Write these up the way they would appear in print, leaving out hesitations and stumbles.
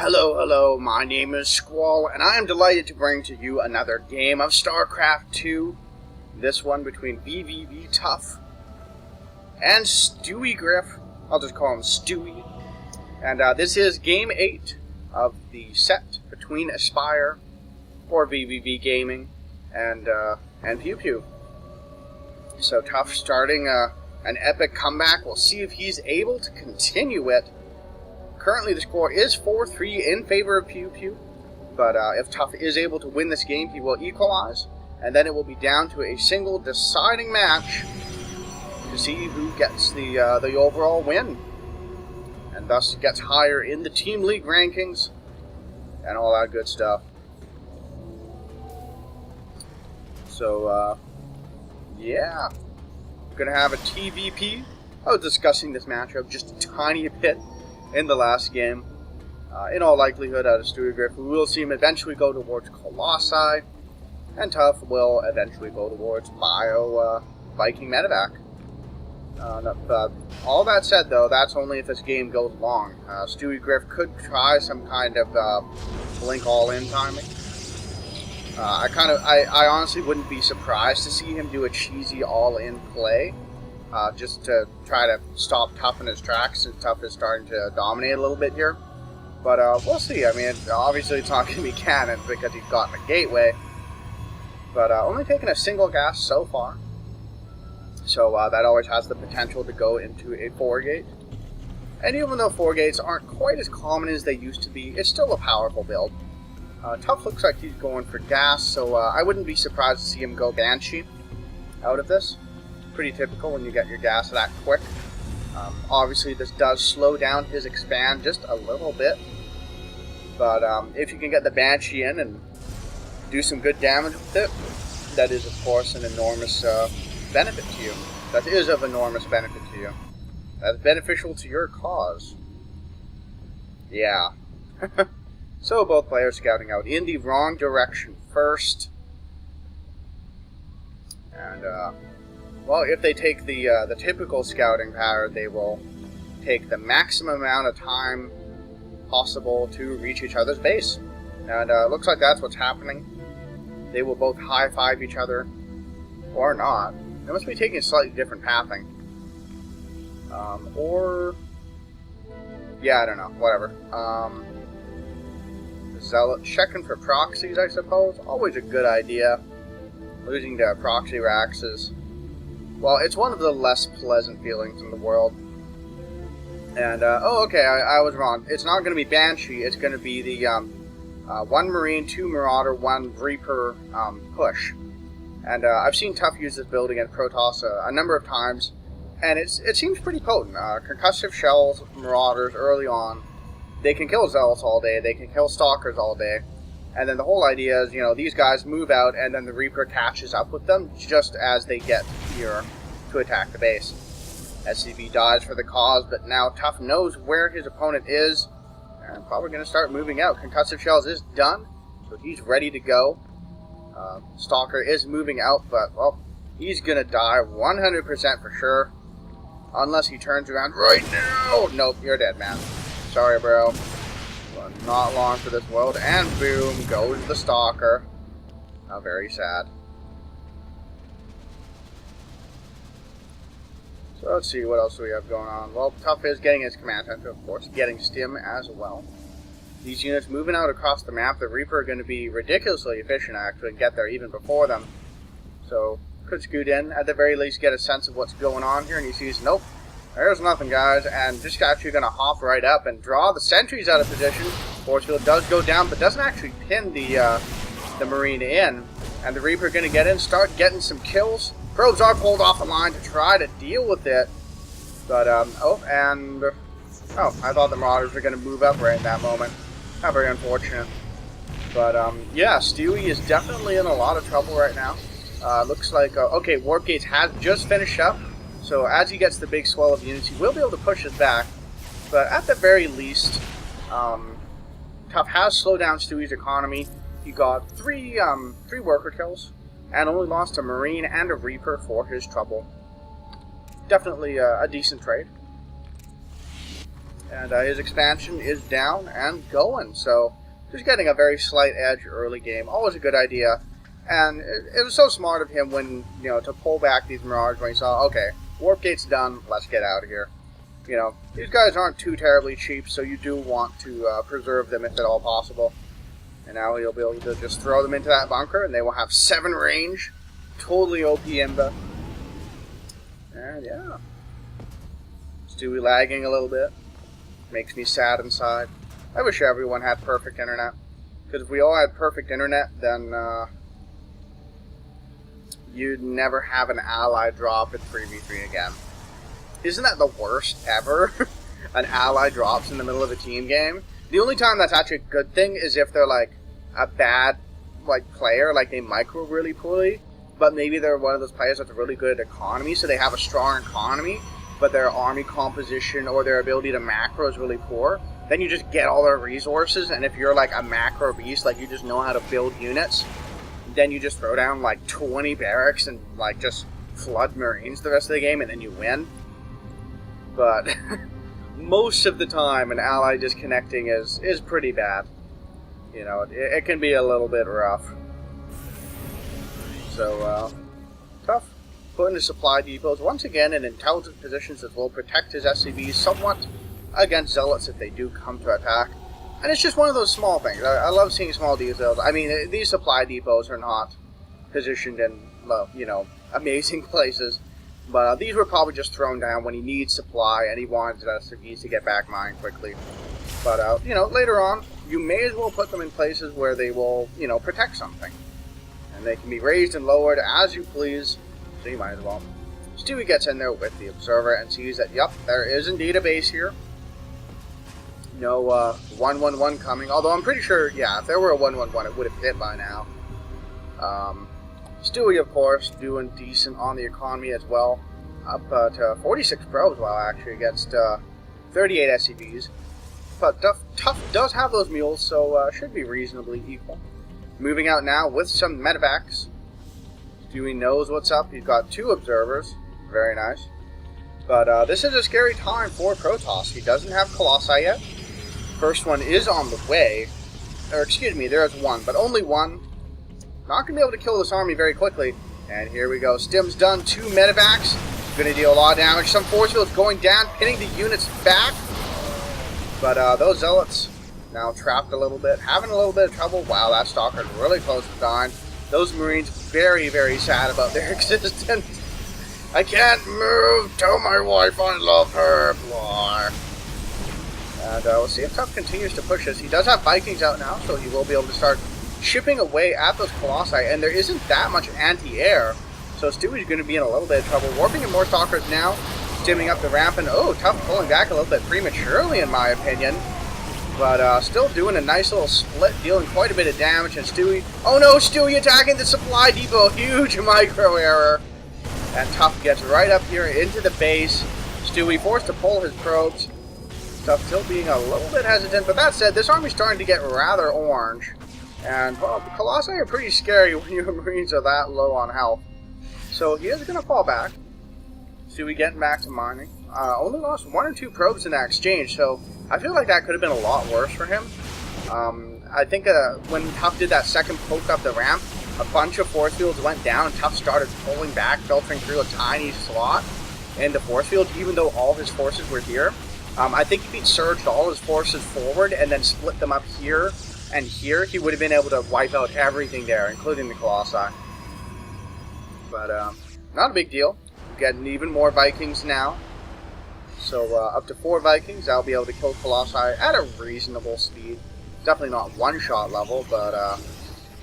Hello, hello, my name is Squall, and I am delighted to bring to you another game of Starcraft 2. This one between VVVTough and Stewie Griff. I'll just call him Stewie. And this is Game 8 of the set between Aspire, or VVV Gaming, and PewPew. So Tough starting an epic comeback. We'll see if he's able to continue it. Currently, the score is 4-3 in favor of PewPew, but if Tough is able to win this game, he will equalize, and then it will be down to a single deciding match to see who gets the overall win, and thus gets higher in the Team League rankings, and all that good stuff. So, yeah, we're going to have a TVP. I was discussing this matchup just a tiny bit in the last game. In all likelihood, out of Stewie Griff, we will see him eventually go towards Colossi, and Tough will eventually go towards Viking Medevac. All that said, though, that's only if this game goes long. Stewie Griff could try some kind of blink all-in timing. I honestly wouldn't be surprised to see him do a cheesy all-in play. Just to try to stop Tough in his tracks, and Tough is starting to dominate a little bit here. But we'll see. I mean, obviously it's not going to be canon because he's gotten a gateway. But only taken a single gas so far. So that always has the potential to go into a 4-gate. And even though 4-gates aren't quite as common as they used to be, it's still a powerful build. Tough looks like he's going for gas, so I wouldn't be surprised to see him go Banshee out of this. Pretty typical when you get your gas that quick. Obviously this does slow down his expand just a little bit, but if you can get the Banshee in and do some good damage with it, that is of course an enormous benefit to you. That is of enormous benefit to you. That's beneficial to your cause. Yeah. So both players scouting out in the wrong direction first, and well, if they take the typical scouting pattern, they will take the maximum amount of time possible to reach each other's base. And looks like that's what's happening. They will both high-five each other, or not. They must be taking a slightly different pathing. Or... yeah, I don't know. Whatever. Zealot checking for proxies, I suppose. Always a good idea. Losing to proxy racks is... well, it's one of the less pleasant feelings in the world. And, oh, okay, I was wrong. It's not going to be Banshee. It's going to be the 1 Marine, 2 Marauder, 1 Reaper push. And I've seen Tough use this build against Protoss a number of times, and it seems pretty potent. Concussive Shells, Marauders early on, they can kill Zealots all day, they can kill Stalkers all day. And then the whole idea is, you know, these guys move out, and then the Reaper catches up with them just as they get here to attack the base. SCB dies for the cause, but now Tough knows where his opponent is, and probably going to start moving out. Concussive Shells is done, so he's ready to go. Stalker is moving out, but, well, he's going to die 100% for sure, unless he turns around right now. Nope, you're dead, man. Sorry, bro. Not long for this world, and boom, goes the Stalker. How very sad. So let's see, what else do we have going on? Well, Tough is getting his command center, of course, getting stim as well. These units moving out across the map, the Reaper are going to be ridiculously efficient, actually, and get there even before them. So, could scoot in, at the very least get a sense of what's going on here, and he sees, nope, there's nothing, guys, and just actually going to hop right up and draw the sentries out of position. Force field does go down, but doesn't actually pin the Marine in. And the Reaper going to get in, start getting some kills. Probes are pulled off the line to try to deal with it. But, I thought the Marauders were going to move up right in that moment. How very unfortunate. But, yeah, Stewie is definitely in a lot of trouble right now. Looks like, okay, Warp Gates has just finished up. So as he gets the big swell of units, he will be able to push us back. But at the very least, Tough has slowed down Stewie's economy. He got three worker kills, and only lost a Marine and a Reaper for his trouble. Definitely a decent trade. And his expansion is down and going, so just getting a very slight edge early game. Always a good idea. And it was so smart of him when, to pull back these Mirage when he saw, okay, Warp Gate's done, let's get out of here. These guys aren't too terribly cheap, so you do want to preserve them if at all possible. And now you'll be able to just throw them into that bunker, and they will have 7 range. Totally OP Imba. And yeah. Stewie lagging a little bit. Makes me sad inside. I wish everyone had perfect internet. Because if we all had perfect internet, then you'd never have an ally drop at 3v3 again. Isn't that the worst ever? An ally drops in the middle of a team game. The only time that's actually a good thing is if they're like a bad player, like they micro really poorly, but maybe they're one of those players that's really good at economy, so they have a strong economy, but their army composition or their ability to macro is really poor. Then you just get all their resources, and if you're like a macro beast, like you just know how to build units, then you just throw down like 20 barracks and like just flood Marines the rest of the game, and then you win. But most of the time, an ally disconnecting is pretty bad. It can be a little bit rough. So, tough. Put into supply depots, once again in intelligent positions that will protect his SCVs somewhat against Zealots if they do come to attack. And it's just one of those small things. I love seeing small details. I mean, these supply depots are not positioned in, amazing places. But these were probably just thrown down when he needs supply and he wanted SCVs to get back mine quickly. But, later on, you may as well put them in places where they will, protect something. And they can be raised and lowered as you please, so you might as well. Stewie gets in there with the Observer and sees that, yep, there is indeed a base here. No 111 coming, although I'm pretty sure, yeah, if there were a 111, it would have hit by now. Stewie, of course, doing decent on the economy as well. Up to 46 probes, well, actually, against 38 SCVs. But Tough does have those mules, so should be reasonably equal. Moving out now with some medevacs. Stewie knows what's up. He's got 2 observers. Very nice. But this is a scary time for Protoss. He doesn't have Colossi yet. First one is on the way. Or, excuse me, there is one, but only one. Not going to be able to kill this army very quickly. And here we go. Stim's done. 2 medevacs. Going to deal a lot of damage. Some force fields going down, pinning the units back. But those Zealots now trapped a little bit, having a little bit of trouble. Wow, that Stalker's really close to dying. Those Marines very, very sad about their existence. I can't move. Tell my wife I love her. Blah. And we'll see if Tough continues to push this. He does have Vikings out now, so he will be able to start chipping away at those Colossi. And there isn't that much anti-air, so Stewie's going to be in a little bit of trouble. Warping in more Stalkers now, stimming up the ramp, and Tough pulling back a little bit prematurely, in my opinion. But still doing a nice little split, dealing quite a bit of damage. And Stewie, oh no, Stewie attacking the supply depot. Huge micro error. And Tough gets right up here into the base. Stewie forced to pull his probes. Tough still being a little bit hesitant. But that said, this army's starting to get rather orange. And, well, the Colossi are pretty scary when your Marines are that low on health. So he is going to fall back. Stewie getting back to mining. Only lost 1 or 2 probes in that exchange, so I feel like that could have been a lot worse for him. I think when Tough did that second poke up the ramp, a bunch of force fields went down, and Tough started pulling back, filtering through a tiny slot in the force field, even though all his forces were here. I think if he'd surged all his forces forward and then split them up here and here, he would have been able to wipe out everything there, including the Colossi. But, not a big deal. Getting even more Vikings now. So, up to 4 Vikings, I'll be able to kill Colossi at a reasonable speed. Definitely not one-shot level, but,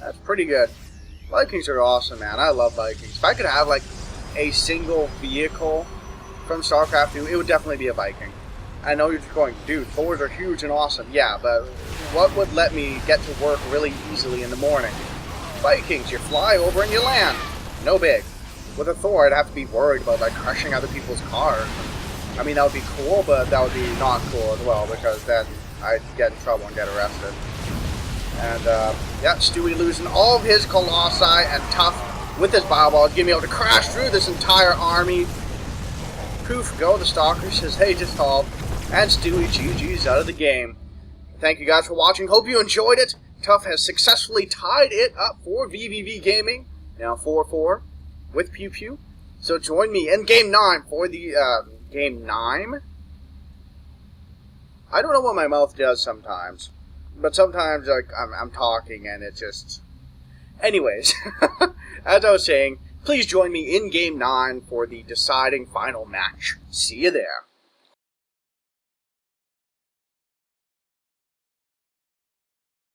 that's pretty good. Vikings are awesome, man. I love Vikings. If I could have, like, a single vehicle from Starcraft 2, it would definitely be a Viking. I know you're just going, dude, Thors are huge and awesome. Yeah, but what would let me get to work really easily in the morning? Vikings, you fly over and you land. No big. With a Thor, I'd have to be worried about, like, crushing other people's cars. I mean, that would be cool, but that would be not cool as well, because then I'd get in trouble and get arrested. And, yeah, Stewie losing all of his Colossi, and Tough with his Bioball, gonna be able to crash through this entire army. Poof, go the Stalker, says, hey, just hold. and Stewie GG's out of the game. Thank you guys for watching. Hope you enjoyed it. Tough has successfully tied it up for VVV Gaming, now 4-4 with PewPew. So join me in Game 9 for the, Game 9? I don't know what my mouth does sometimes. But sometimes, like, I'm talking and it just... Anyways, as I was saying, please join me in Game 9 for the deciding final match. See you there.